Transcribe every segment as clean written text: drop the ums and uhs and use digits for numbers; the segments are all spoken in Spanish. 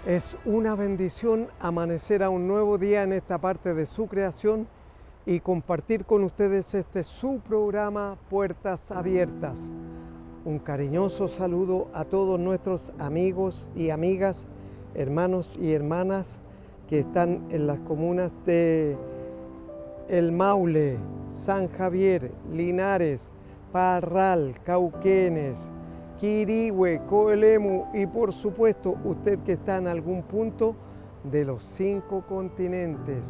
Es una bendición amanecer a un nuevo día en esta parte de su creación y compartir con ustedes su programa Puertas Abiertas. Un cariñoso saludo a todos nuestros amigos y amigas, hermanos y hermanas que están en las comunas de El Maule, San Javier, Linares, Parral, Cauquenes, Quirihue, Coelemu y por supuesto usted que está en algún punto de los 5 continentes.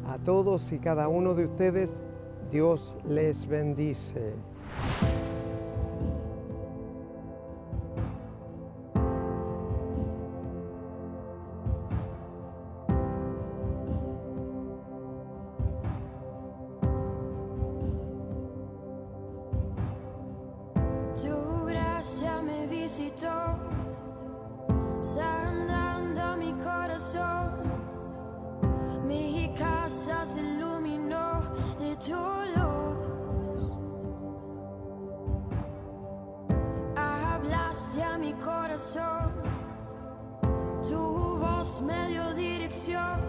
A todos y cada uno de ustedes, Dios les bendice. Sanando mi corazón, mi casa se iluminó de tu luz. Hablaste a mi corazón, tu voz me dio dirección,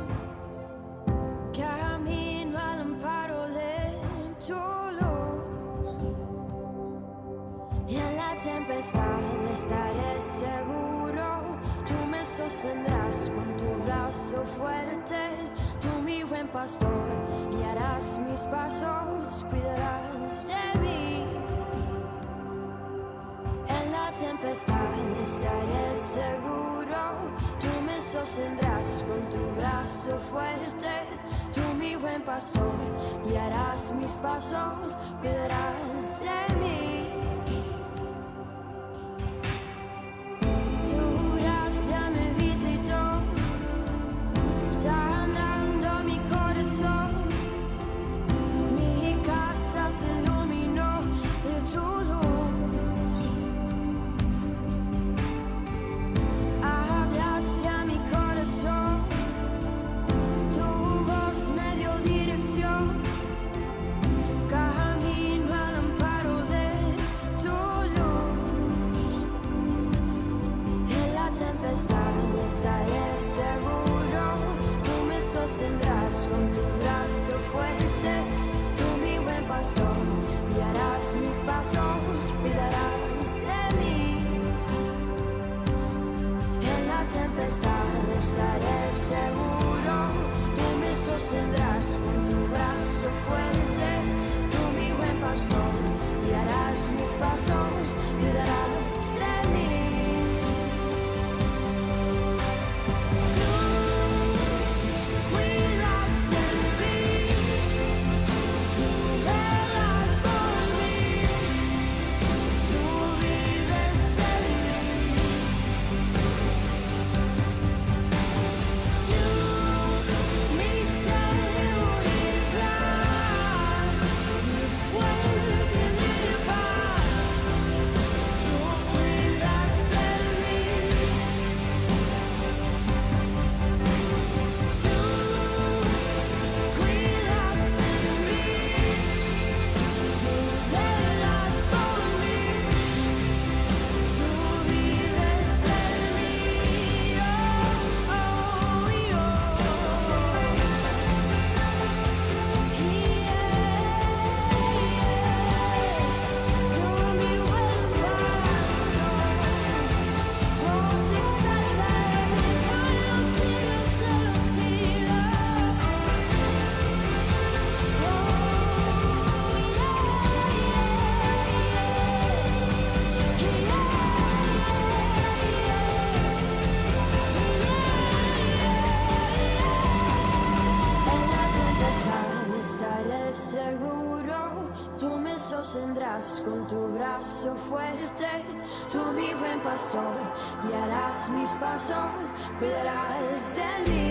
camino al amparo de tu luz. Y en la tempestad estaré seguro, tú me sostendrás con tu brazo fuerte, tú mi buen pastor, guiarás mis pasos, cuidarás de mí. En la tempestad estaré seguro, tú me sostendrás con tu brazo fuerte, tú mi buen pastor, guiarás mis pasos, cuidarás de mí. Sanando mi corazón, mi casa se iluminó de tu luz. Hablaste a mi corazón, tu voz me dio dirección, camino al amparo de tu luz. En la tempestad estaré seguro, sostendrás con tu brazo fuerte, tú mi buen pastor, guiarás mis pasos, cuidarás de mí. En la tempestad estaré seguro, tú me sostendrás con tu brazo fuerte, tú mi buen pastor, guiarás mis pasos, cuidarás de mí. Sostendrás con tu brazo fuerte, tú mi buen pastor, guiarás mis pasos, cuidarás de mí.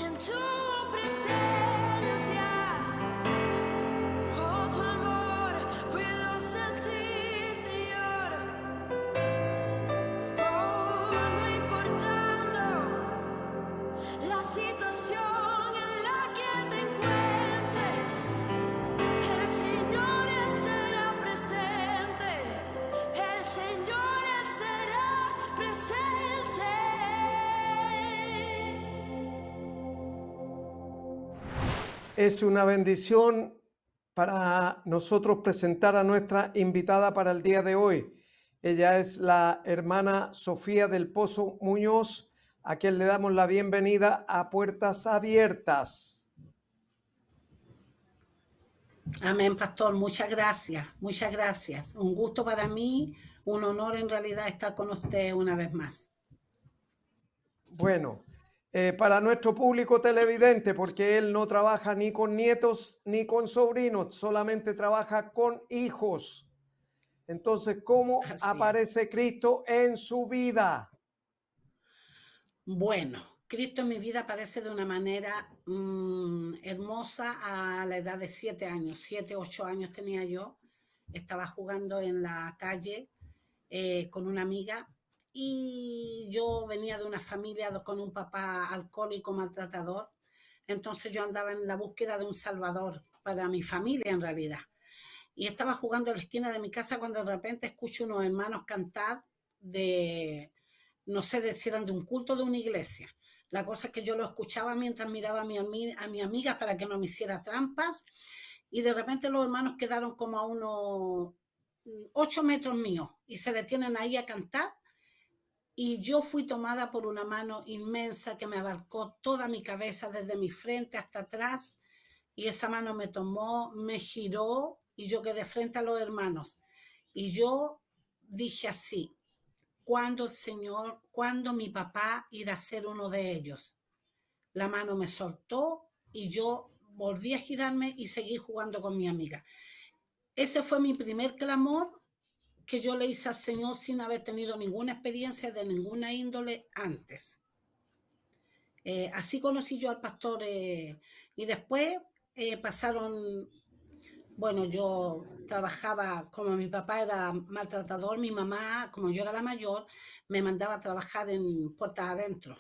en tu presencia. Oh, tu amor puedo sentir, Señor. Oh, no importando la situación en la que te encuentres, el Señor será presente. El Señor será presente. Es una bendición para nosotros presentar a nuestra invitada para el día de hoy. Ella es la hermana Sofía del Pozo Muñoz, a quien le damos la bienvenida a Puertas Abiertas. Amén, pastor. Muchas gracias, muchas gracias. Un gusto para mí, un honor en realidad estar con usted una vez más. Bueno, para nuestro público televidente, porque él no trabaja ni con nietos ni con sobrinos, solamente trabaja con hijos. Entonces, ¿cómo Así es. aparece Cristo en su vida? Bueno, Cristo en mi vida aparece de una manera hermosa a la edad de 7 años, 7, 8 años tenía yo. Estaba jugando en la calle con una amiga y yo venía de una familia con un papá alcohólico maltratador. Entonces yo andaba en la búsqueda de un salvador para mi familia en realidad. Y estaba jugando en la esquina de mi casa cuando de repente escucho unos hermanos cantar no sé si eran de un culto de una iglesia. La cosa es que yo lo escuchaba mientras miraba a mi amiga para que no me hiciera trampas, y de repente los hermanos quedaron como a unos 8 metros míos y se detienen ahí a cantar, y yo fui tomada por una mano inmensa que me abarcó toda mi cabeza desde mi frente hasta atrás, y esa mano me tomó, me giró y yo quedé frente a los hermanos. Y yo dije así: ¿cuándo mi papá irá a ser uno de ellos? La mano me soltó y yo volví a girarme y seguí jugando con mi amiga. Ese fue mi primer clamor que yo le hice al Señor sin haber tenido ninguna experiencia de ninguna índole antes. Así conocí yo al pastor, y después pasaron. Bueno, yo trabajaba, como mi papá era maltratador, mi mamá, como yo era la mayor, me mandaba a trabajar en puertas adentro.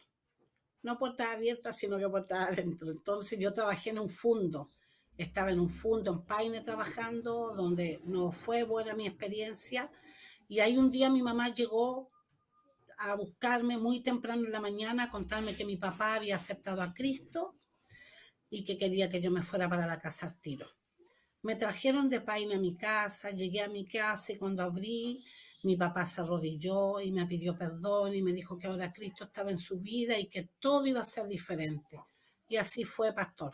No puertas abiertas, sino que puertas adentro. Entonces yo trabajé en un fundo. Estaba en un fundo en Paine trabajando, donde no fue buena mi experiencia. Y ahí un día mi mamá llegó a buscarme muy temprano en la mañana a contarme que mi papá había aceptado a Cristo y que quería que yo me fuera para la casa al tiro. Me trajeron de Paine a mi casa, llegué a mi casa y cuando abrí, mi papá se arrodilló y me pidió perdón y me dijo que ahora Cristo estaba en su vida y que todo iba a ser diferente. Y así fue, pastor.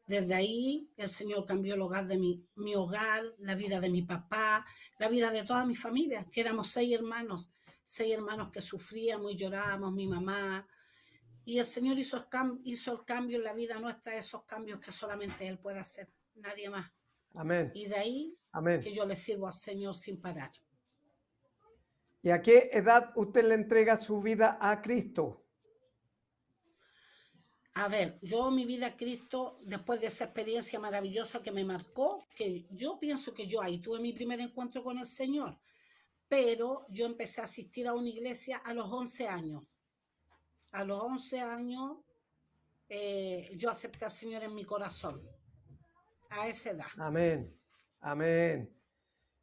Desde ahí el Señor cambió el hogar de mi hogar, la vida de mi papá, la vida de toda mi familia, que éramos 6 hermanos que sufríamos y llorábamos, mi mamá. Y el Señor hizo el cambio en la vida nuestra, esos cambios que solamente Él puede hacer, nadie más. Amén. Y de ahí Amén. que yo le sirvo al Señor sin parar. ¿Y a qué edad usted le entrega su vida a Cristo? A ver, yo mi vida a Cristo, después de esa experiencia maravillosa que me marcó, que yo pienso que yo ahí tuve mi primer encuentro con el Señor, pero yo empecé a asistir a una iglesia a los 11 años. A los 11 años yo acepté al Señor en mi corazón, a esa edad. Amén. Amén.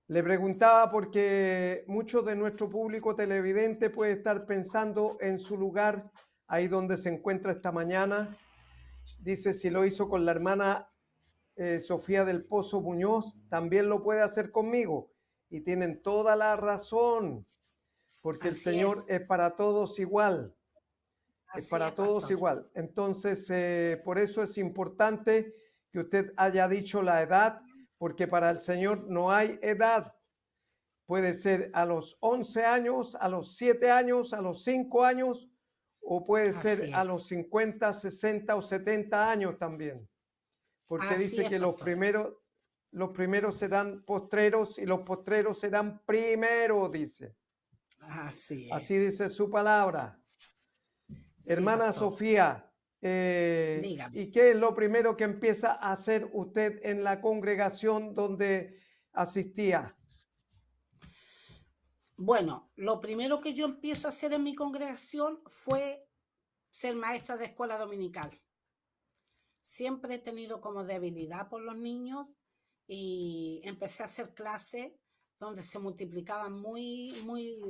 Le preguntaba porque muchos de nuestro público televidente puede estar pensando en su lugar, ahí donde se encuentra esta mañana. Dice, si lo hizo con la hermana Sofía del Pozo Muñoz, también lo puede hacer conmigo. Y tienen toda la razón, porque el Así Señor es para todos igual. Es Así para es, todos pastor. igual. Entonces, por eso es importante que usted haya dicho la edad, porque para el Señor no hay edad. Puede ser a los 11 años, a los 7 años, a los 5 años, o puede ser Así a es. los 50, 60 o 70 años también. Porque Así dice es, que pastor. los primeros serán postreros y los postreros serán primeros, dice. Así es. Así dice su palabra. Sí, Hermana pastor. Sofía, Dígame. ¿Y qué es lo primero que empieza a hacer usted en la congregación donde asistía? Bueno, lo primero que yo empiezo a hacer en mi congregación fue ser maestra de escuela dominical. Siempre he tenido como debilidad por los niños y empecé a hacer clases donde se multiplicaban muy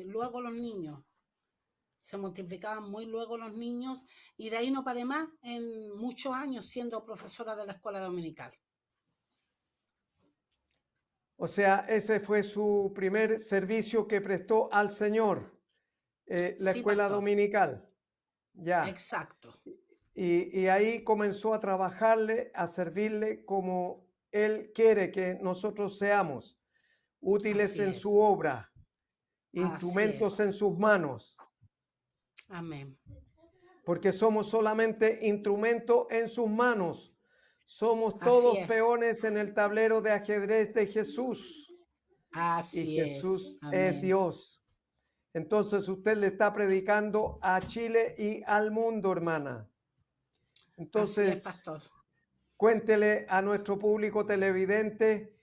luego los niños. Se multiplicaban muy luego los niños y de ahí no paré más en muchos años siendo profesora de la escuela dominical. O sea, ese fue su primer servicio que prestó al Señor, la Sí, escuela pastor. dominical. Ya. Exacto. Y ahí comenzó a trabajarle, a servirle como Él quiere que nosotros seamos, útiles Así en es. su obra, Así instrumentos es. en sus manos, Amén. porque somos solamente instrumentos en sus manos. Somos Así todos es. peones en el tablero de ajedrez de Jesús y Así es. Jesús es Amén. Dios. Entonces usted le está predicando a Chile y al mundo, hermana. Así es, Entonces, pastor. cuéntele a nuestro público televidente,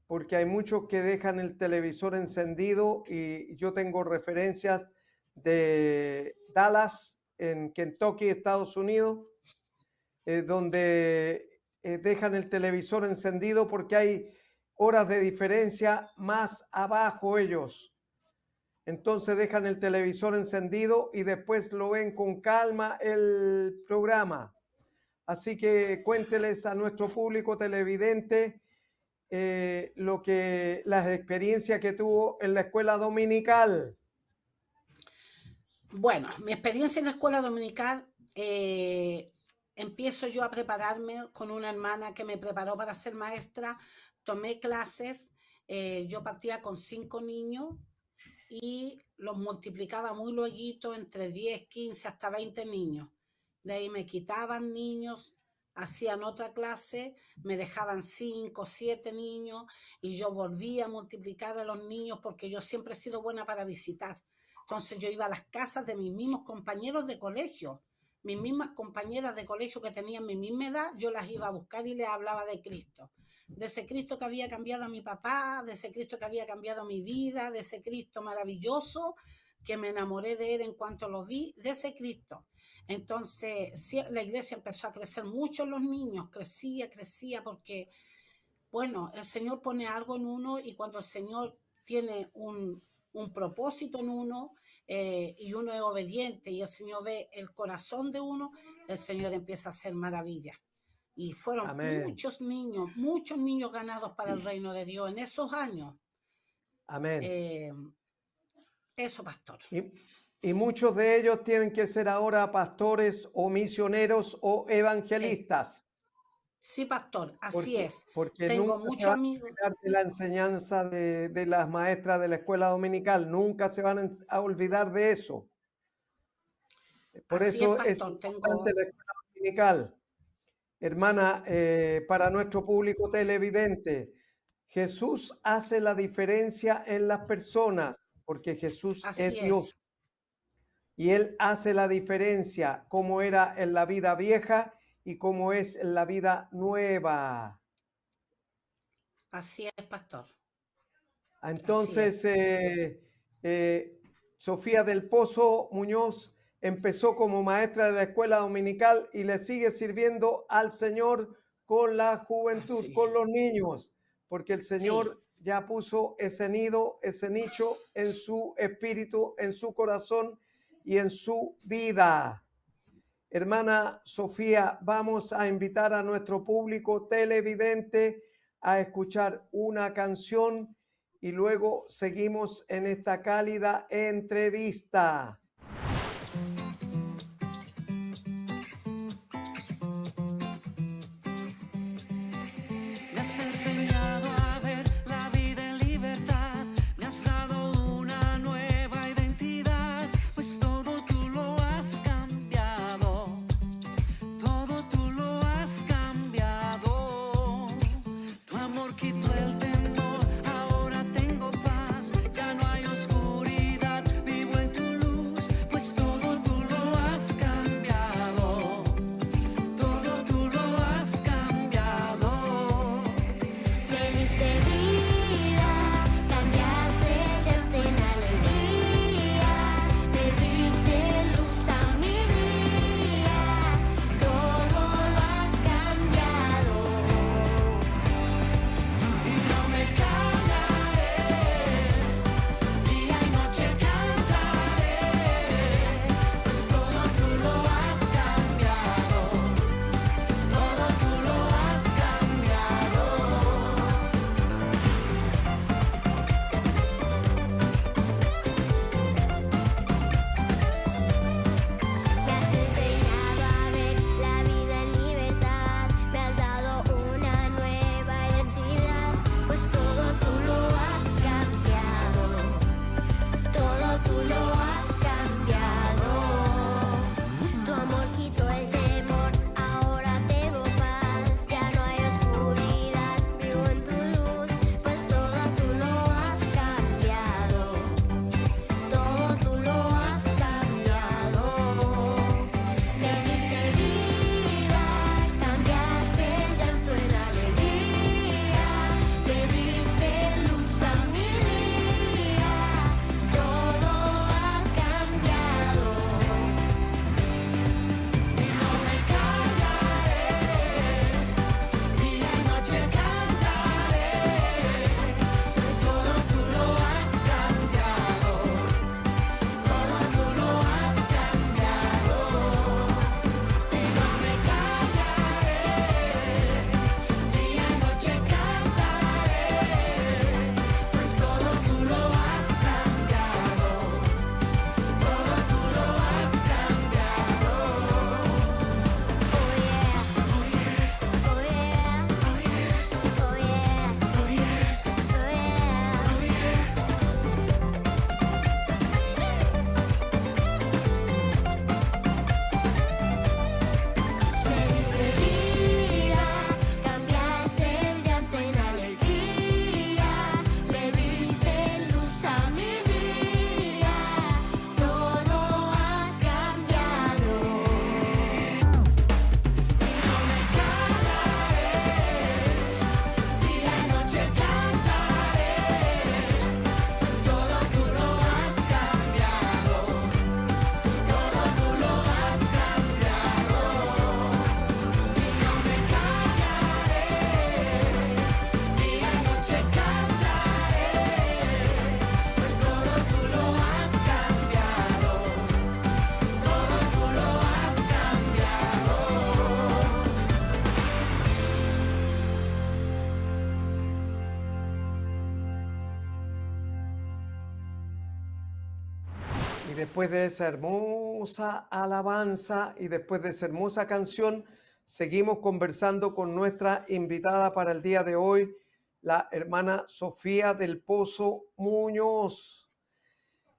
porque hay muchos que dejan el televisor encendido y yo tengo referencias de Dallas, en Kentucky, Estados Unidos, donde dejan el televisor encendido porque hay horas de diferencia más abajo ellos. Entonces dejan el televisor encendido y después lo ven con calma el programa. Así que cuénteles a nuestro público televidente las experiencias que tuvo en la escuela dominical. Bueno, mi experiencia en la escuela dominical, empiezo yo a prepararme con una hermana que me preparó para ser maestra, tomé clases, yo partía con 5 niños y los multiplicaba muy luego entre 10, 15 hasta 20 niños. De ahí me quitaban niños, hacían otra clase, me dejaban 5, 7 niños y yo volvía a multiplicar a los niños porque yo siempre he sido buena para visitar. Entonces yo iba a las casas de mis mismos compañeros de colegio, mis mismas compañeras de colegio que tenían mi misma edad, yo las iba a buscar y les hablaba de Cristo. De ese Cristo que había cambiado a mi papá, de ese Cristo que había cambiado mi vida, de ese Cristo maravilloso que me enamoré de él en cuanto lo vi, de ese Cristo. Entonces la iglesia empezó a crecer mucho en los niños, crecía porque, bueno, el Señor pone algo en uno y cuando el Señor tiene un propósito en uno y uno es obediente y el Señor ve el corazón de uno, el Señor empieza a hacer maravillas. Y fueron Amén. muchos niños ganados para el reino de Dios en esos años. Amén. Eso, pastor. Y muchos de ellos tienen que ser ahora pastores o misioneros o evangelistas. Sí, pastor, así es. Porque Tengo nunca muchos amigos. de la enseñanza de las maestras de la escuela dominical, nunca se van a olvidar de eso. Por Así eso es, es pastor. importante la escuela dominical. Hermana, para nuestro público televidente, Jesús hace la diferencia en las personas, porque Jesús Así es Dios. Y Él hace la diferencia, como era en la vida vieja y como es en la vida nueva. Así es, pastor. Entonces, Sofía del Pozo Muñoz empezó como maestra de la escuela dominical y le sigue sirviendo al Señor con la juventud, con los niños, porque el Señor ya puso ese nido, ese nicho en su espíritu, en su corazón y en su vida. Hermana Sofía, vamos a invitar a nuestro público televidente a escuchar una canción y luego seguimos en esta cálida entrevista. Me has enseñado a ver la vida en libertad, me has dado una nueva identidad, pues todo tú lo has cambiado, todo tú lo has cambiado. Tu amor quitó el temor, ahora tengo paz, ya no hay oscuridad, vivo en tu luz, pues todo tú lo has cambiado. después de esa hermosa alabanza y después de esa hermosa canción, seguimos conversando con nuestra invitada para el día de hoy, la hermana Sofía del Pozo Muñoz.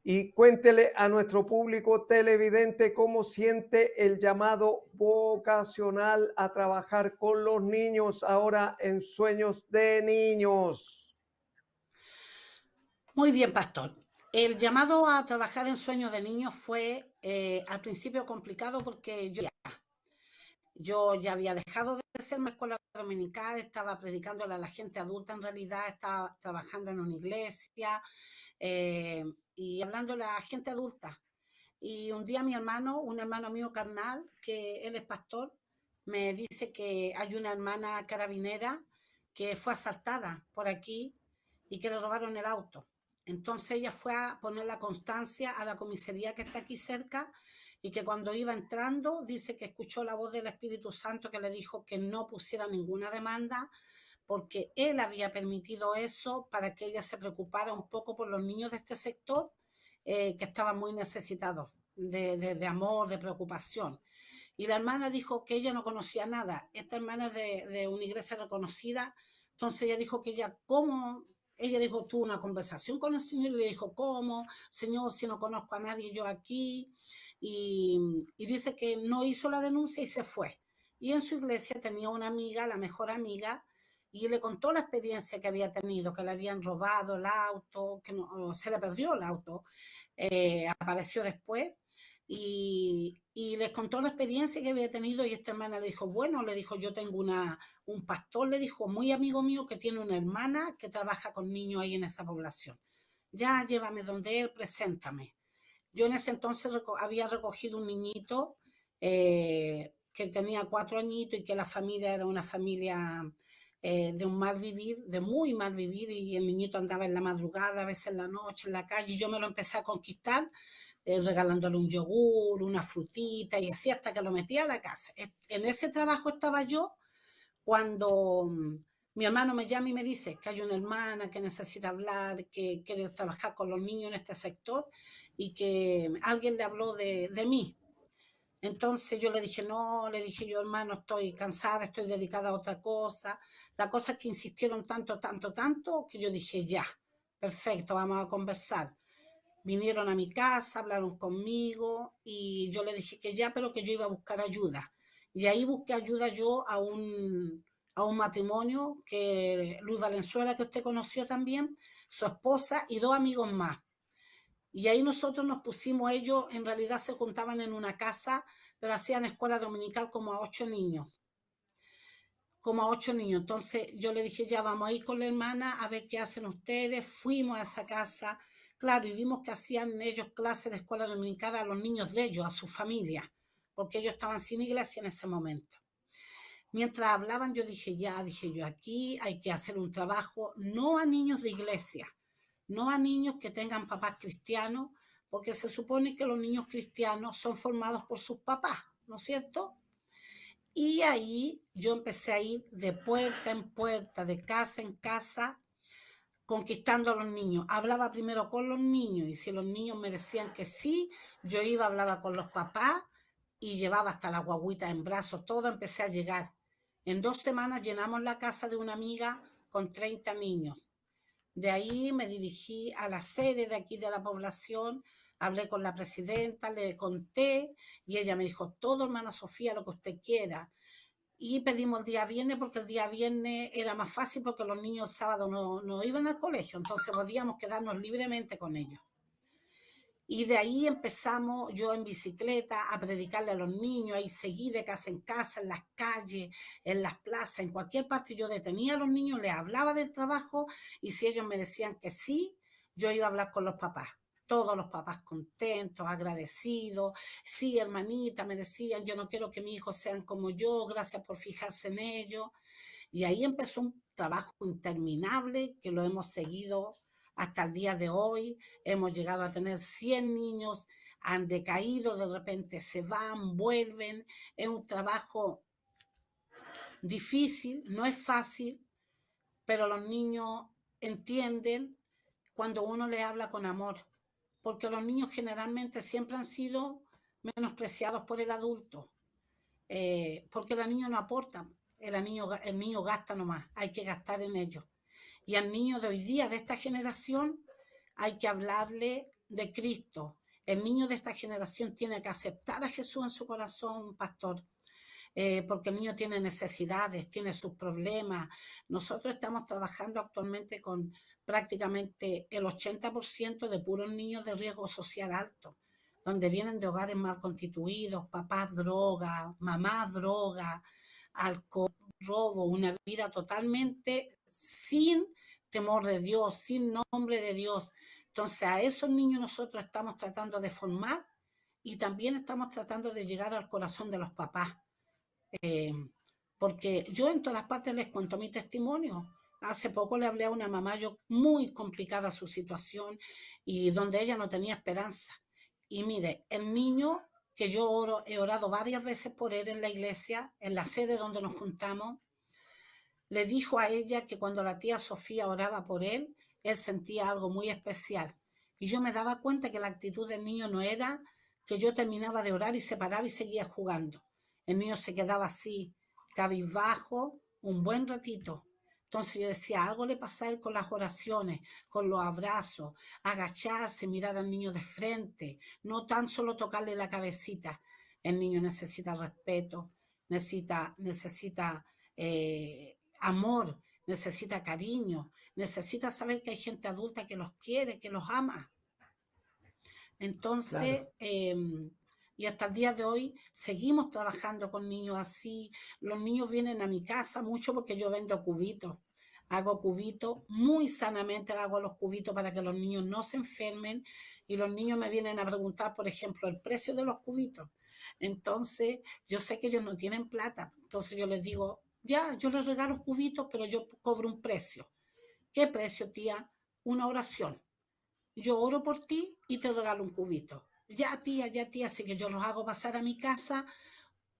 Y cuéntele a nuestro público televidente cómo siente el llamado vocacional a trabajar con los niños ahora en Sueños de Niños. Muy bien, pastor. El llamado a trabajar en Sueños de Niños fue al principio complicado porque yo ya había dejado de ser una escuela dominical, estaba predicándole a la gente adulta, en realidad estaba trabajando en una iglesia y hablándole a la gente adulta. Y un día mi hermano, un hermano mío carnal, que él es pastor, me dice que hay una hermana carabinera que fue asaltada por aquí y que le robaron el auto. Entonces ella fue a poner la constancia a la comisaría que está aquí cerca y que cuando iba entrando dice que escuchó la voz del Espíritu Santo que le dijo que no pusiera ninguna demanda porque él había permitido eso para que ella se preocupara un poco por los niños de este sector que estaban muy necesitados de amor, de preocupación. Y la hermana dijo que ella no conocía nada. Esta hermana es de una iglesia reconocida. Entonces ella dijo que ella dijo, tuvo una conversación con el Señor y le dijo, ¿cómo? Señor, si no conozco a nadie yo aquí. Y dice que no hizo la denuncia y se fue. Y en su iglesia tenía una amiga, la mejor amiga, y le contó la experiencia que había tenido, que le habían robado el auto, que no, se le perdió el auto, apareció después y les contó la experiencia que había tenido y esta hermana le dijo, bueno, le dijo, yo tengo un pastor, le dijo, muy amigo mío que tiene una hermana que trabaja con niños ahí en esa población. Ya llévame donde él, preséntame. Yo en ese entonces había recogido un niñito que tenía 4 añitos y que la familia era una familia de un mal vivir, de muy mal vivir, y el niñito andaba en la madrugada, a veces en la noche, en la calle, y yo me lo empecé a conquistar regalándole un yogur, una frutita y así hasta que lo metí a la casa. En ese trabajo estaba yo cuando mi hermano me llama y me dice que hay una hermana que necesita hablar, que quiere trabajar con los niños en este sector y que alguien le habló de mí. Entonces yo le dije, no, le dije yo, hermano, estoy cansada, estoy dedicada a otra cosa. La cosa es que insistieron tanto, tanto, tanto, que yo dije, ya, perfecto, vamos a conversar. Vinieron a mi casa, hablaron conmigo y yo le dije que ya, pero que yo iba a buscar ayuda. Y ahí busqué ayuda yo a un matrimonio que Luis Valenzuela, que usted conoció también, su esposa y 2 amigos más. Y ahí nosotros nos pusimos, ellos en realidad se juntaban en una casa, pero hacían escuela dominical como a 8 niños. Como a 8 niños. Entonces yo le dije, ya vamos a ir con la hermana a ver qué hacen ustedes. Fuimos a esa casa, claro, y vimos que hacían ellos clases de escuela dominical a los niños de ellos, a su familia, porque ellos estaban sin iglesia en ese momento. Mientras hablaban yo dije, ya, dije yo, aquí hay que hacer un trabajo, no a niños de iglesia, no a niños que tengan papás cristianos, porque se supone que los niños cristianos son formados por sus papás, ¿no es cierto? Y ahí yo empecé a ir de puerta en puerta, de casa en casa, conquistando a los niños. Hablaba primero con los niños y si los niños me decían que sí, yo iba, hablaba con los papás y llevaba hasta la guagüita en brazos, todo empecé a llegar. En 2 semanas llenamos la casa de una amiga con 30 niños. De ahí me dirigí a la sede de aquí de la población, hablé con la presidenta, le conté y ella me dijo, todo hermana Sofía, lo que usted quiera. Y pedimos el día viernes porque el día viernes era más fácil porque los niños el sábado no iban al colegio, entonces podíamos quedarnos libremente con ellos. Y de ahí empezamos yo en bicicleta a predicarle a los niños, y seguí de casa en casa, en las calles, en las plazas, en cualquier parte yo detenía a los niños, les hablaba del trabajo y si ellos me decían que sí, yo iba a hablar con los papás. Todos los papás contentos, agradecidos. Sí, hermanita, me decían, yo no quiero que mis hijos sean como yo, gracias por fijarse en ellos. Y ahí empezó un trabajo interminable que lo hemos seguido hasta el día de hoy. Hemos llegado a tener 100 niños, han decaído, de repente se van, vuelven. Es un trabajo difícil, no es fácil, pero los niños entienden cuando uno les habla con amor, porque los niños generalmente siempre han sido menospreciados por el adulto, porque el niño no aporta, el niño gasta nomás, hay que gastar en ellos. Y al niño de hoy día, de esta generación, hay que hablarle de Cristo. El niño de esta generación tiene que aceptar a Jesús en su corazón, pastor, porque el niño tiene necesidades, tiene sus problemas. Nosotros estamos trabajando actualmente con prácticamente el 80% de puros niños de riesgo social alto, donde vienen de hogares mal constituidos, papás droga, mamás droga, alcohol, robo, una vida totalmente sin temor de Dios, sin nombre de Dios. Entonces a esos niños nosotros estamos tratando de formar y también estamos tratando de llegar al corazón de los papás. Eh, Porque yo en todas partes les cuento mi testimonio. Hace poco le hablé a una mamá, yo muy complicada su situación y donde ella no tenía esperanza. Y mire, el niño que yo oro, he orado varias veces por él en la iglesia, en la sede donde nos juntamos, le dijo a ella que cuando la tía Sofía oraba por él sentía algo muy especial. Y yo me daba cuenta que la actitud del niño no era que yo terminaba de orar y se paraba y seguía jugando. El niño se quedaba así, cabizbajo, un buen ratito. Entonces yo decía, algo le pasa a él con las oraciones, con los abrazos, agacharse, mirar al niño de frente, no tan solo tocarle la cabecita. El niño necesita respeto, necesita amor, necesita cariño, necesita saber que hay gente adulta que los quiere, que los ama. Entonces, Claro. y hasta el día de hoy seguimos trabajando con niños así. Los niños vienen a mi casa mucho porque yo vendo cubitos. Hago cubitos, muy sanamente hago los cubitos para que los niños no se enfermen y los niños me vienen a preguntar, por ejemplo, el precio de los cubitos. Entonces, yo sé que ellos no tienen plata. Entonces yo les digo, ya, yo les regalo cubitos, pero yo cobro un precio. ¿Qué precio, tía? Una oración. Yo oro por ti y te regalo un cubito. Ya tía, así que yo los hago pasar a mi casa,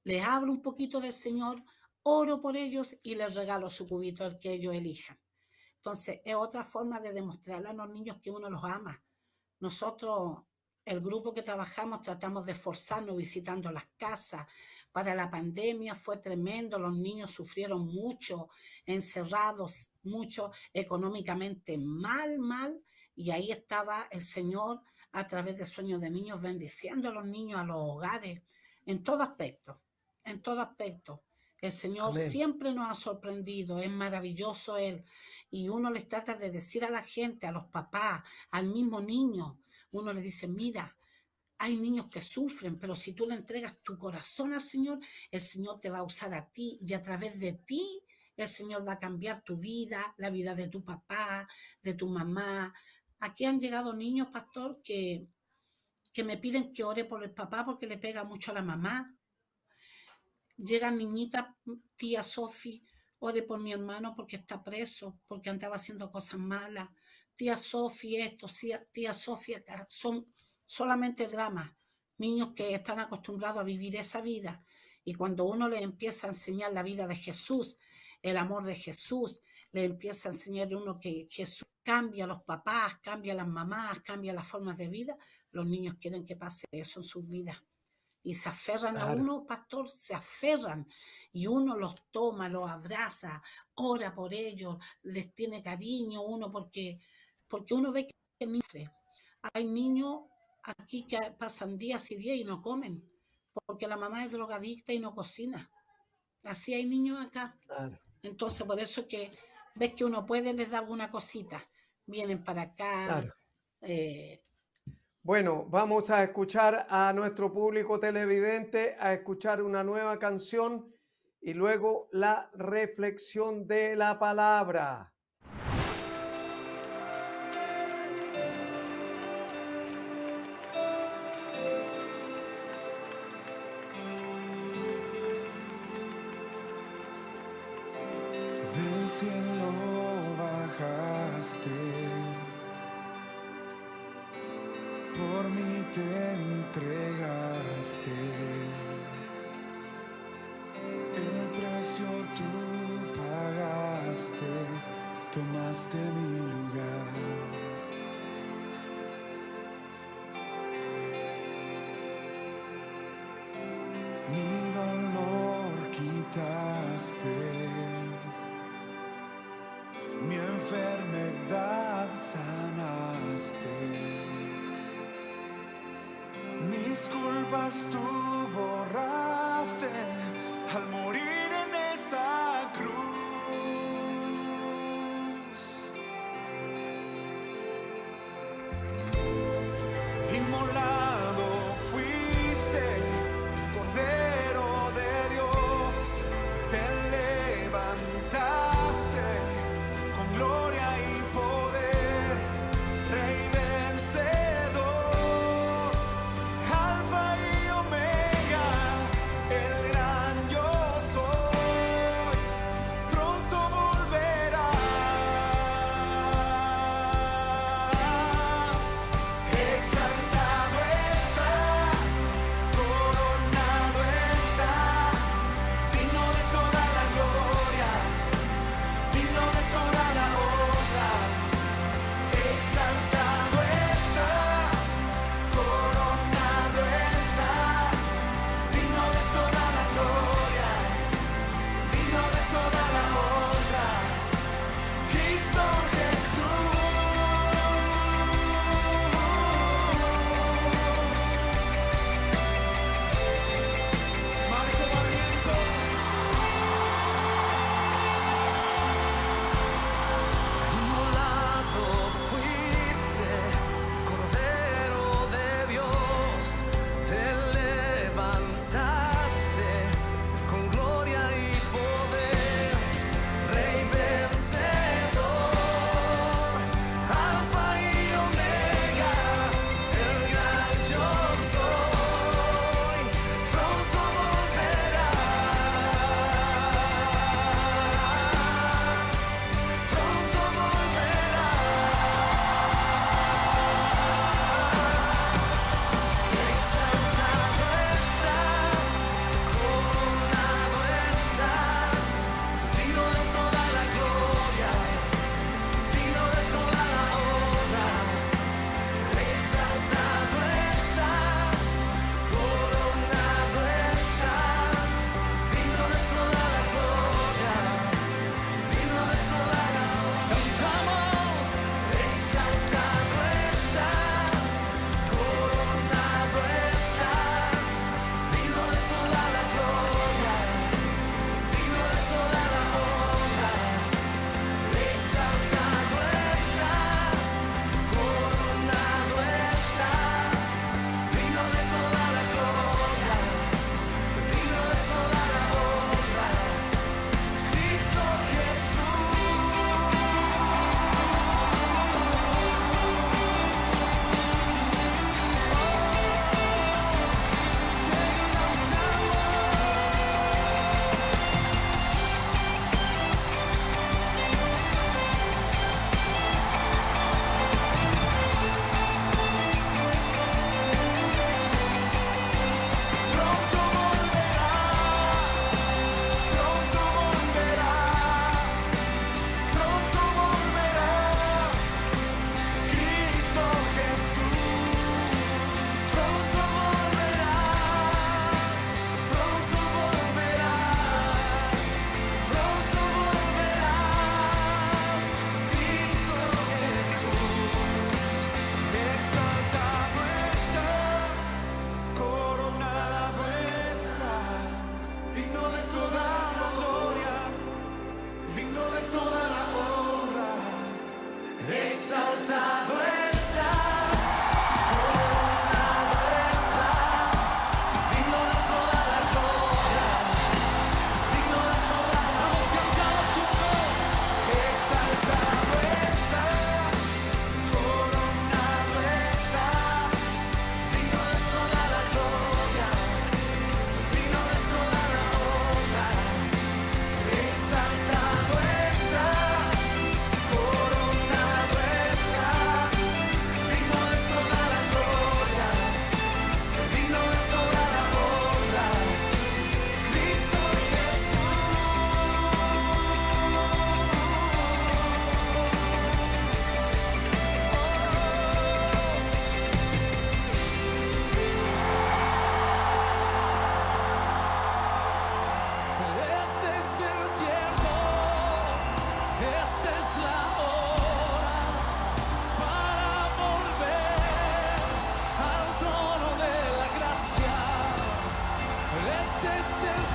les hablo un poquito del Señor, oro por ellos y les regalo su cubito, el que ellos elijan. Entonces, es otra forma de demostrarle a los niños que uno los ama. Nosotros, el grupo que trabajamos, tratamos de esforzarnos visitando las casas. Para la pandemia fue tremendo, los niños sufrieron mucho, encerrados, mucho económicamente mal, y ahí estaba el Señor a través de Sueños de Niños bendiciendo a los niños, a los hogares, en todo aspecto, en todo aspecto. El Señor Amén. siempre nos ha sorprendido, es maravilloso Él. Y uno les trata de decir a la gente, a los papás, al mismo niño, uno le dice, mira, hay niños que sufren, pero si tú le entregas tu corazón al Señor, el Señor te va a usar a ti y a través de ti el Señor va a cambiar tu vida, la vida de tu papá, de tu mamá. Aquí han llegado niños, pastor, que me piden que ore por el papá porque le pega mucho a la mamá. Llegan niñitas, tía Sofi, ore por mi hermano porque está preso, porque andaba haciendo cosas malas. Tía Sofi esto, tía Sofi acá. Son solamente dramas. Niños que están acostumbrados a vivir esa vida. Y cuando uno les empieza a enseñar la vida de Jesús, el amor de Jesús, le empieza a enseñar uno que Jesús cambia a los papás, cambia a las mamás, cambia las formas de vida, los niños quieren que pase eso en sus vidas y se aferran a Claro. uno, pastor, se aferran y uno los toma, los abraza, ora por ellos, les tiene cariño uno porque uno ve que sufre. Hay niños aquí que pasan días y días y no comen porque la mamá es drogadicta y no cocina. Así hay niños acá. Claro. Entonces, por eso es que ves que uno puede les dar alguna cosita. Vienen para acá, Claro. eh, Bueno, vamos a escuchar a nuestro público televidente, a escuchar una nueva canción y luego la reflexión de la palabra. Del cielo bajaste, por mí te entregaste, el precio tú pagaste, tomaste mi lugar. quitaste mi enfermedad, sanaste mis culpas, tú borraste al morir en esa cruz. Inmolado fuiste, Cordero de Dios, te levantaste con gloria y poder, Rey vencedor, Alfa y Omega, el gran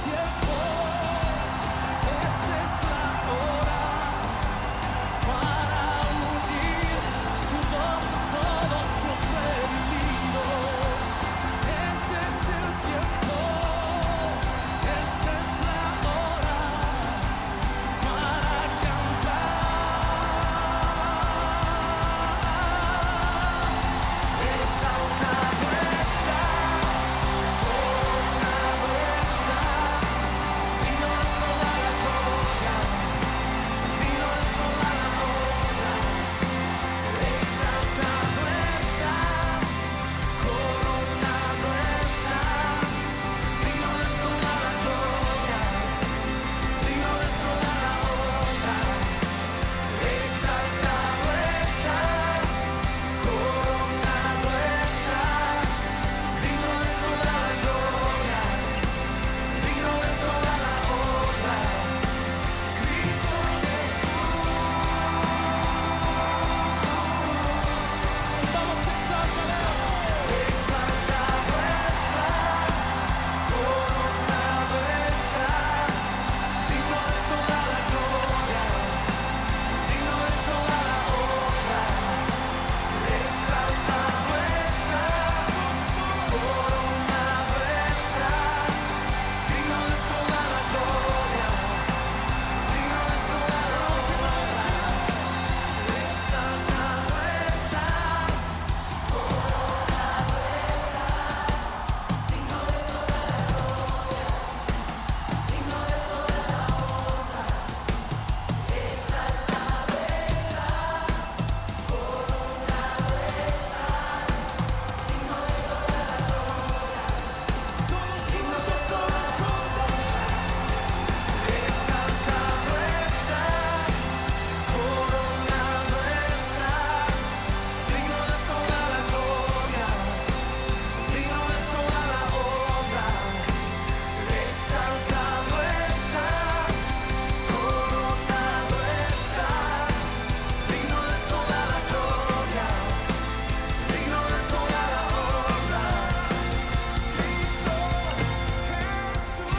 tiempo, esta es la hora para unir tu voz a todos los redimidos. Este es el tiempo, esta es la hora para cantar. Exaltado estás, coronado estás, digno de toda la gloria, digno de toda la honra. Exaltado estás, coronado estás, digno de toda la gloria, digno de toda la honra. Exaltado estás, coronado estás, digno de toda la gloria, digno de toda la honra. Cristo Jesús. Vamos a exaltarlo. Exaltado estás, coronado estás, digno de toda la gloria, digno de toda la honra. Exaltado estás, coronado estás, digno de toda la gloria, digno de toda la honra. Exaltado estás, coronado estás, digno de toda la gloria, digno de toda la honra. Exaltado estás, coronado estás, digno de toda la gloria. Todos juntos, todos juntos. Exaltado estás, coronado estás, digno de toda la gloria, digno de toda la honra. Exaltado estás, coronado estás, digno de toda la gloria, digno de toda la honra. Cristo Jesús.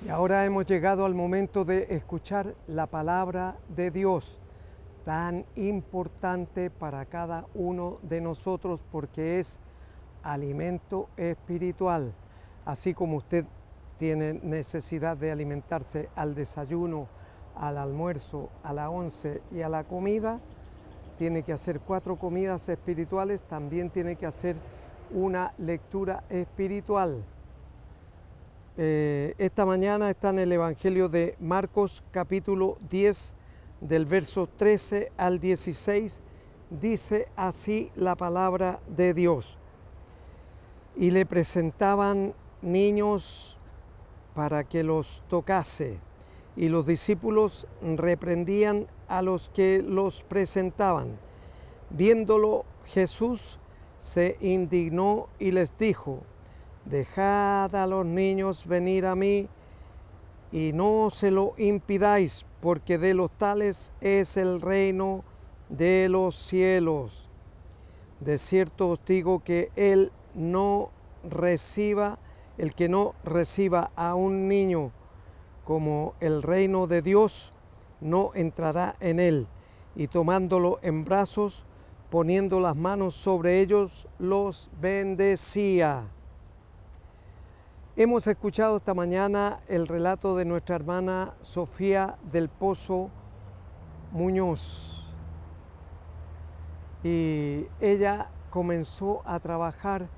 Y ahora hemos llegado al momento de escuchar la palabra de Dios, tan importante para cada uno de nosotros porque es alimento espiritual. Así como usted tiene necesidad de alimentarse al desayuno, al almuerzo, a la once y a la comida, tiene que hacer 4 comidas espirituales, también tiene que hacer una lectura espiritual. Esta mañana está en el Evangelio de Marcos capítulo 10 del verso 13 al 16, dice así la palabra de Dios. Y le presentaban niños para que los tocase, y los discípulos reprendían a los que los presentaban. Viéndolo Jesús se indignó y les dijo: dejad a los niños venir a mí y no se lo impidáis, porque de los tales es el reino de los cielos. De cierto os digo que el que no reciba a un niño como el reino de Dios, no entrará en él. Y tomándolo en brazos, poniendo las manos sobre ellos, los bendecía. Hemos escuchado esta mañana el relato de nuestra hermana Sofía del Pozo Muñoz. Y ella comenzó a trabajar,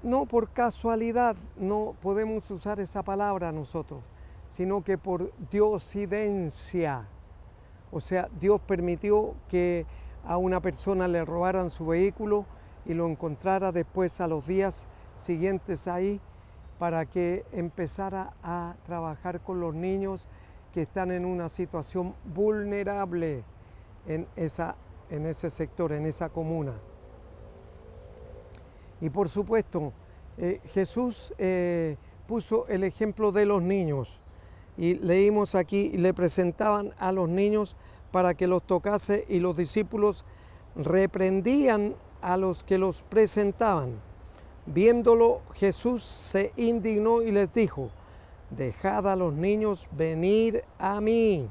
no por casualidad, no podemos usar esa palabra nosotros, sino que por diosidencia. O sea, Dios permitió que a una persona le robaran su vehículo y lo encontrara después a los días siguientes ahí, para que empezara a trabajar con los niños que están en una situación vulnerable en ese sector, en esa comuna. Y por supuesto, Jesús puso el ejemplo de los niños. Y leímos aquí, le presentaban a los niños para que los tocase, y los discípulos reprendían a los que los presentaban. Viéndolo, Jesús se indignó y les dijo: dejad a los niños venir a mí,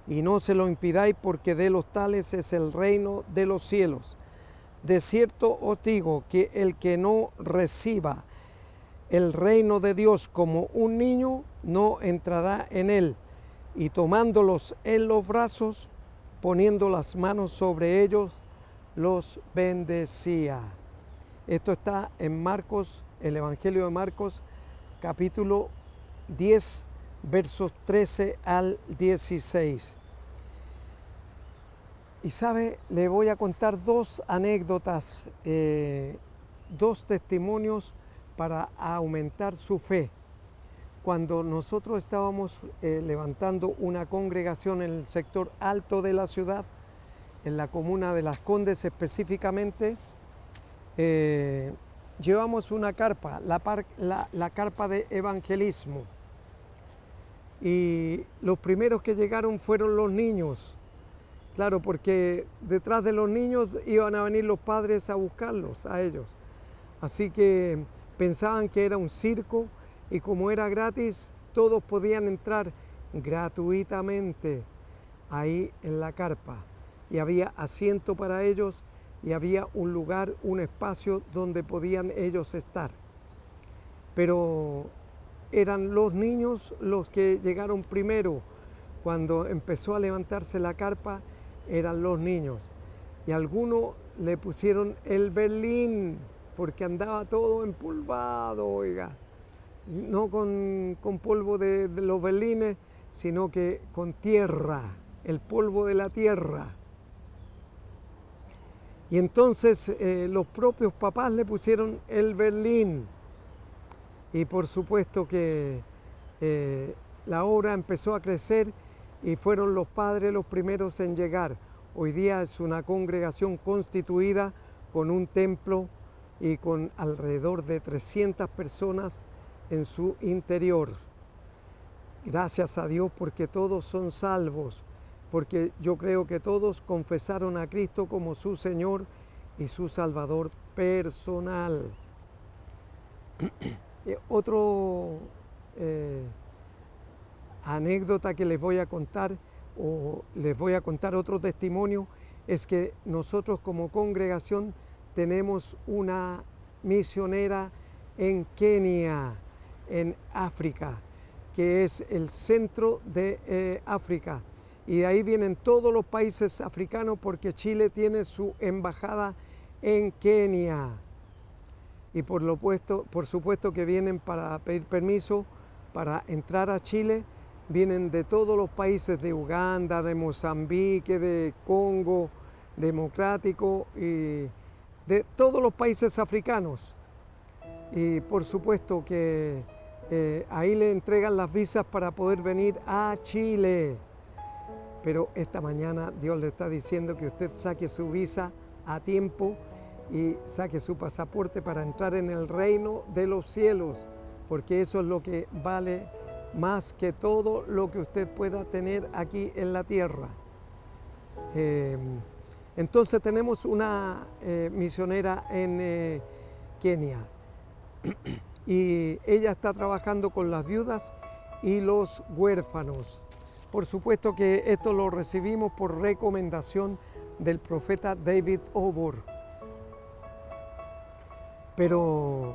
y no se lo impidáis, porque de los tales es el reino de los cielos. De cierto os digo que el que no reciba el reino de Dios como un niño, no entrará en él. Y tomándolos en los brazos, poniendo las manos sobre ellos, los bendecía. Esto está en Marcos, el Evangelio de Marcos, capítulo 10, versos 13 al 16. Y sabe, le voy a contar dos anécdotas, dos testimonios para aumentar su fe. Cuando nosotros estábamos levantando una congregación en el sector alto de la ciudad, en la comuna de Las Condes específicamente, llevamos una carpa, la carpa de evangelismo. Y los primeros que llegaron fueron los niños. Claro, porque detrás de los niños iban a venir los padres a buscarlos, a ellos. Así que pensaban que era un circo, y como era gratis, todos podían entrar gratuitamente ahí en la carpa. Y había asiento para ellos, y había un lugar, un espacio donde podían ellos estar. Pero eran los niños los que llegaron primero. Cuando empezó a levantarse la carpa, eran los niños. Y a algunos le pusieron el berlín, porque andaba todo empolvado, oiga. No con polvo de los berlines, sino que con tierra, el polvo de la tierra. Y entonces los propios papás le pusieron el berlín. Y por supuesto que la obra empezó a crecer, y fueron los padres los primeros en llegar. Hoy día es una congregación constituida con un templo y con alrededor de 300 personas en su interior. Gracias a Dios, porque todos son salvos, porque yo creo que todos confesaron a Cristo como su Señor y su Salvador personal. Otro anécdota que les voy a contar, o les voy a contar otro testimonio, es que nosotros como congregación tenemos una misionera en Kenia, en África, que es el centro de África. Y de ahí vienen todos los países africanos, porque Chile tiene su embajada en Kenia. Y por supuesto que vienen para pedir permiso para entrar a Chile. Vienen de todos los países, de Uganda, de Mozambique, de Congo Democrático, y de todos los países africanos. Y por supuesto que ahí le entregan las visas para poder venir a Chile. Pero esta mañana Dios le está diciendo que usted saque su visa a tiempo y saque su pasaporte para entrar en el reino de los cielos, porque eso es lo que vale más que todo lo que usted pueda tener aquí en la tierra. Entonces tenemos una misionera en Kenia, y ella está trabajando con las viudas y los huérfanos. Por supuesto que esto lo recibimos por recomendación del profeta David Obor. Pero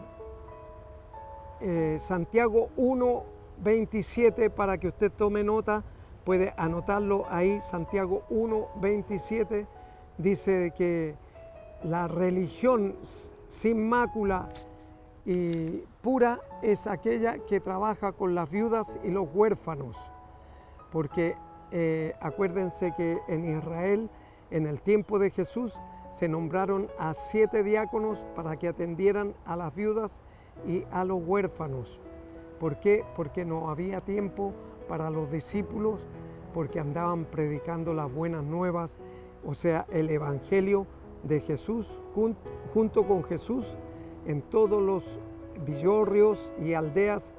Santiago 1:27, para que usted tome nota, puede anotarlo ahí. Santiago 1:27 dice que la religión sin mácula y pura es aquella que trabaja con las viudas y los huérfanos, porque acuérdense que en Israel, en el tiempo de Jesús, se nombraron a 7 diáconos para que atendieran a las viudas y a los huérfanos. ¿Por qué? Porque no había tiempo para los discípulos porque andaban predicando las buenas nuevas, o sea, el Evangelio de Jesús, junto con Jesús en todos los villorrios y aldeas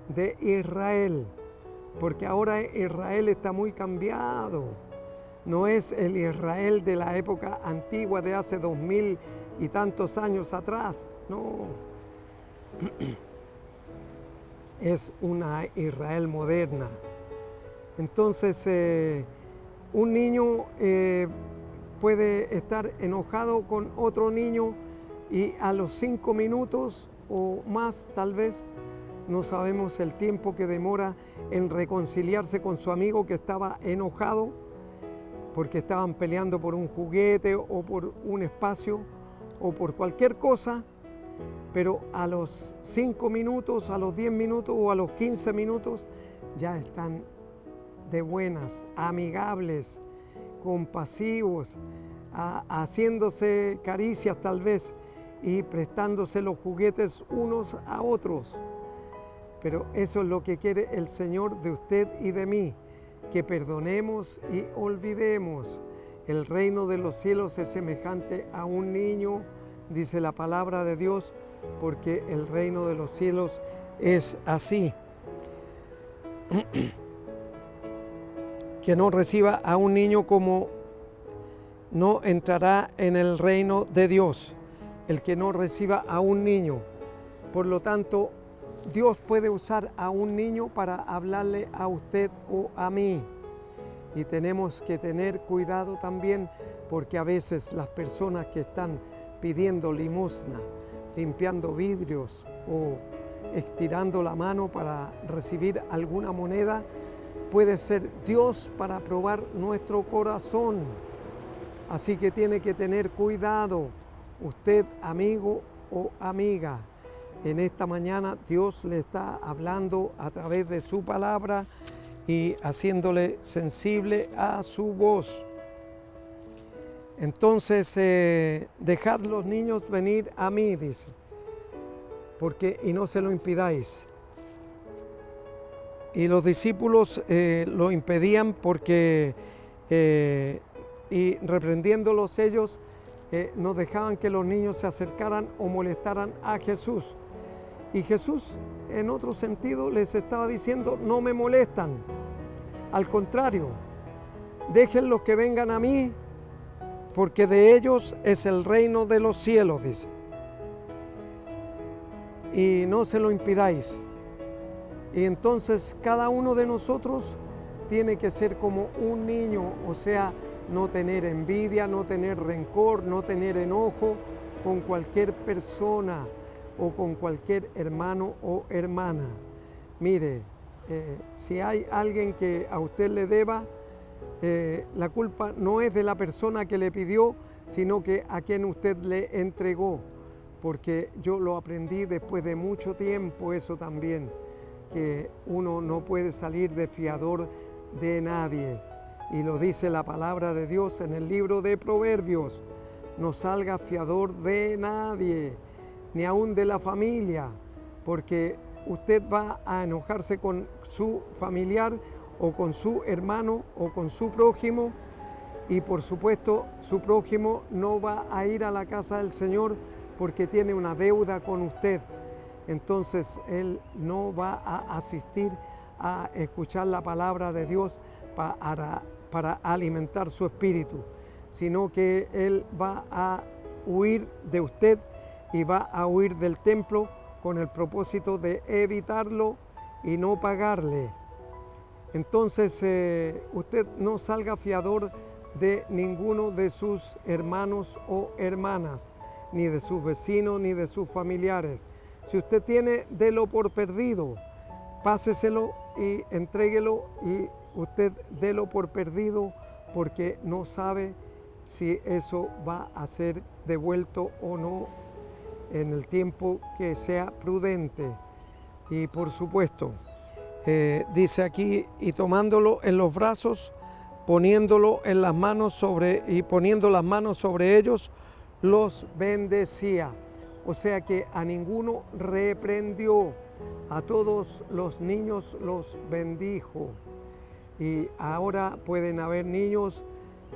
de Israel, porque ahora Israel está muy cambiado. No es el Israel de la época antigua de hace 2000 y tantos años atrás, no. Es una Israel moderna. Entonces, un niño puede estar enojado con otro niño y a los 5 minutos o más, tal vez, no sabemos el tiempo que demora en reconciliarse con su amigo que estaba enojado porque estaban peleando por un juguete o por un espacio o por cualquier cosa, pero a los 5 minutos, a los 10 minutos o a los 15 minutos ya están de buenas, amigables, compasivos, haciéndose caricias tal vez y prestándose los juguetes unos a otros. Pero eso es lo que quiere el Señor de usted y de mí, que perdonemos y olvidemos. El reino de los cielos es semejante a un niño, dice la palabra de Dios, porque el reino de los cielos es así. Que no reciba a un niño como no entrará en el reino de Dios. El que no reciba a un niño. Por lo tanto, Dios puede usar a un niño para hablarle a usted o a mí. Y tenemos que tener cuidado también, porque a veces las personas que están pidiendo limosna, limpiando vidrios o estirando la mano para recibir alguna moneda, puede ser Dios para probar nuestro corazón. Así que tiene que tener cuidado, usted, amigo o amiga. En esta mañana Dios le está hablando a través de su palabra y haciéndole sensible a su voz. Entonces, dejad los niños venir a mí, dice, y no se lo impidáis. Y los discípulos lo impedían porque, y reprendiéndolos ellos, no dejaban que los niños se acercaran o molestaran a Jesús. Y Jesús, en otro sentido, les estaba diciendo, no me molestan. Al contrario, déjenlos que vengan a mí, porque de ellos es el reino de los cielos, dice. Y no se lo impidáis. Y entonces cada uno de nosotros tiene que ser como un niño, o sea, no tener envidia, no tener rencor, no tener enojo con cualquier persona o con cualquier hermano o hermana. Mire, si hay alguien que a usted le deba, la culpa no es de la persona que le pidió, sino que a quien usted le entregó, porque yo lo aprendí después de mucho tiempo eso también, que uno no puede salir de fiador de nadie, y lo dice la palabra de Dios en el libro de Proverbios, no salga fiador de nadie, ni aún de la familia, porque usted va a enojarse con su familiar o con su hermano o con su prójimo, y por supuesto su prójimo no va a ir a la casa del Señor porque tiene una deuda con usted. Entonces él no va a asistir a escuchar la palabra de Dios para alimentar su espíritu, sino que él va a huir de usted y va a huir del templo con el propósito de evitarlo y no pagarle. Entonces usted no salga fiador de ninguno de sus hermanos o hermanas, ni de sus vecinos, ni de sus familiares. Si usted tiene, délo por perdido, páseselo y entréguelo, y usted délo por perdido porque no sabe si eso va a ser devuelto o no en el tiempo que sea prudente. Y por supuesto, dice aquí, y tomándolo en los brazos, poniendo las manos sobre ellos, los bendecía. O sea que a ninguno reprendió, a todos los niños los bendijo. y ahora pueden haber niños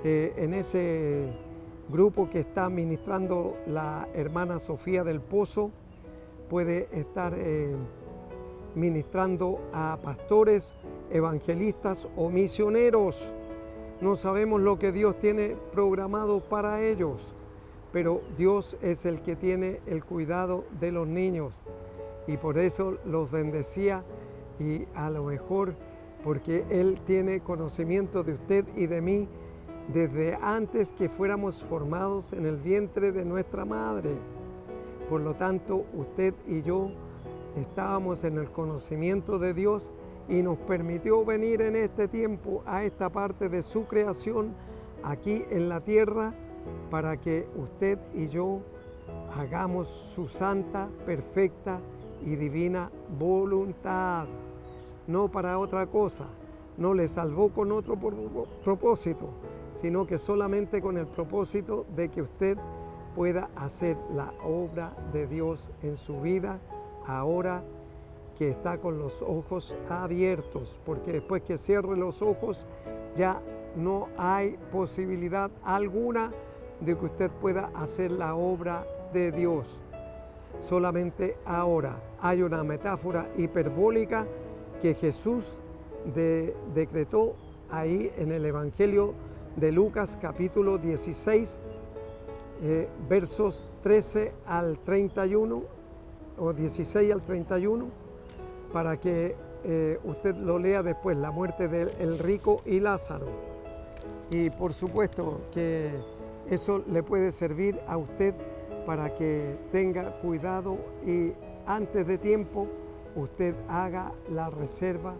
en ese grupo que está ministrando la hermana Sofía del Pozo, puede estar ministrando a pastores, evangelistas o misioneros. No sabemos lo que Dios tiene programado para ellos, pero Dios es el que tiene el cuidado de los niños y por eso los bendecía, y a lo mejor porque Él tiene conocimiento de usted y de mí desde antes que fuéramos formados en el vientre de nuestra madre. Por lo tanto, usted y yo estábamos en el conocimiento de Dios y nos permitió venir en este tiempo a esta parte de su creación aquí en la tierra para que usted y yo hagamos su santa, perfecta y divina voluntad. No para otra cosa, no le salvó con otro propósito, sino que solamente con el propósito de que usted pueda hacer la obra de Dios en su vida ahora que está con los ojos abiertos, porque después que cierre los ojos ya no hay posibilidad alguna de que usted pueda hacer la obra de Dios. Solamente ahora hay una metáfora hiperbólica que Jesús decretó ahí en el Evangelio de Lucas capítulo 16, versos 13 al 31 o 16 al 31, para que usted lo lea después, la muerte del rico y Lázaro. Y por supuesto que eso le puede servir a usted para que tenga cuidado y antes de tiempo usted haga la reserva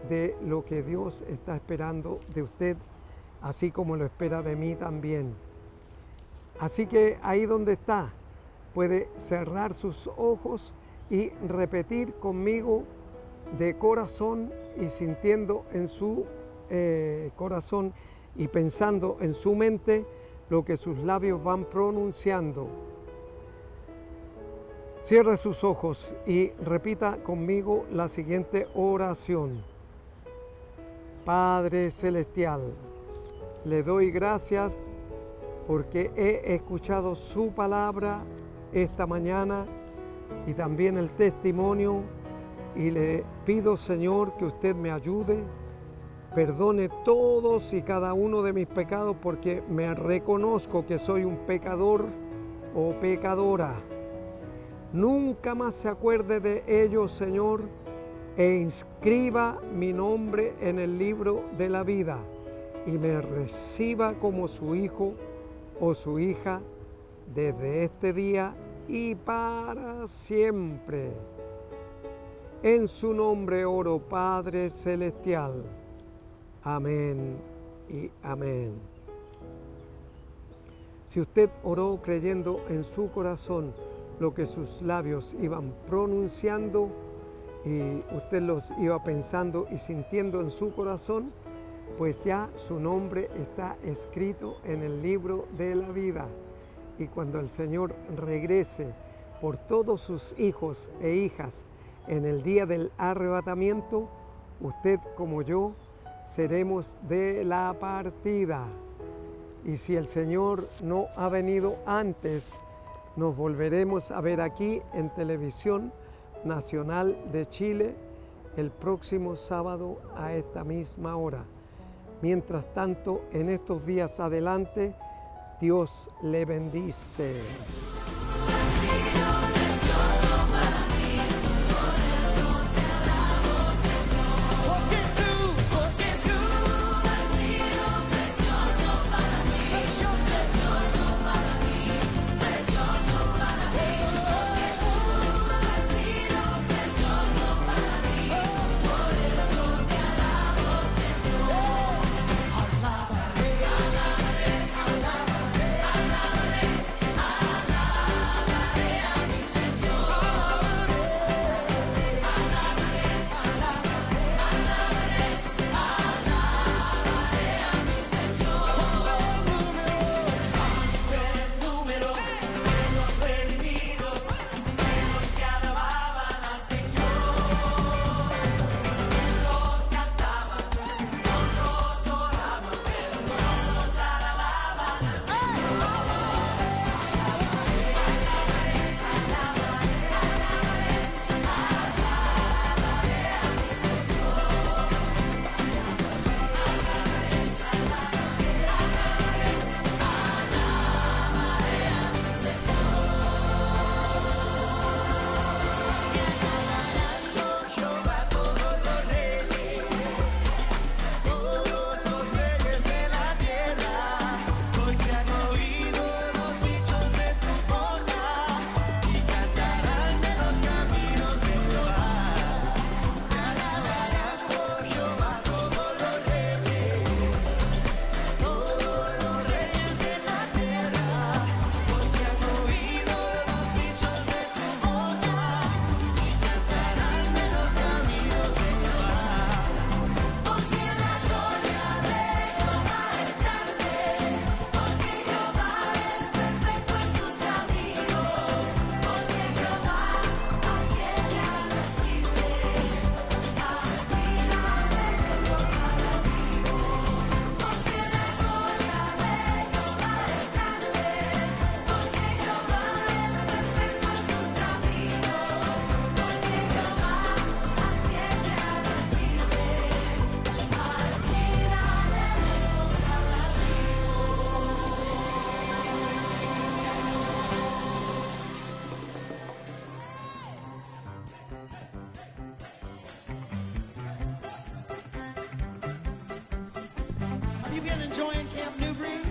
de lo que Dios está esperando de usted, así como lo espera de mí también. Así que ahí donde está, puede cerrar sus ojos y repetir conmigo de corazón y sintiendo en su corazón y pensando en su mente lo que sus labios van pronunciando. Cierre sus ojos y repita conmigo la siguiente oración. Padre Celestial, le doy gracias porque he escuchado su palabra esta mañana y también el testimonio, y le pido, Señor, que usted me ayude, perdone todos y cada uno de mis pecados, porque me reconozco que soy un pecador o pecadora. Nunca más se acuerde de ellos, Señor, e inscriba mi nombre en el libro de la vida y me reciba como su hijo o su hija desde este día y para siempre. En su nombre oro, Padre Celestial. Amén y amén. Si usted oró creyendo en su corazón lo que sus labios iban pronunciando y usted los iba pensando y sintiendo en su corazón, pues ya su nombre está escrito en el libro de la vida. Y cuando el Señor regrese por todos sus hijos e hijas en el día del arrebatamiento, usted como yo seremos de la partida. Y si el Señor no ha venido antes, nos volveremos a ver aquí en Televisión Nacional de Chile el próximo sábado a esta misma hora. Mientras tanto, en estos días adelante, Dios le bendice. Have you been enjoying Camp Newbury?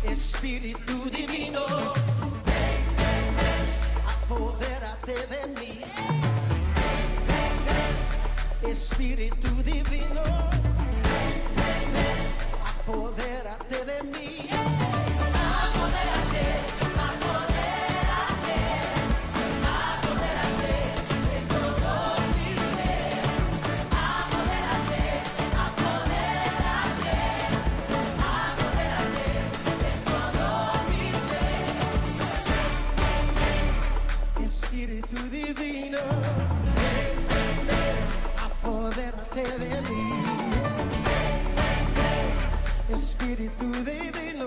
Espíritu divino, apodérate de mí. Espíritu divino, apodérate de mí. Apodérate, apodérate, apodérate de todo mi ser. Apodérate, apodérate, apodérate de todo mi ser. Espíritu divino, apodérate de mí. Espíritu divino.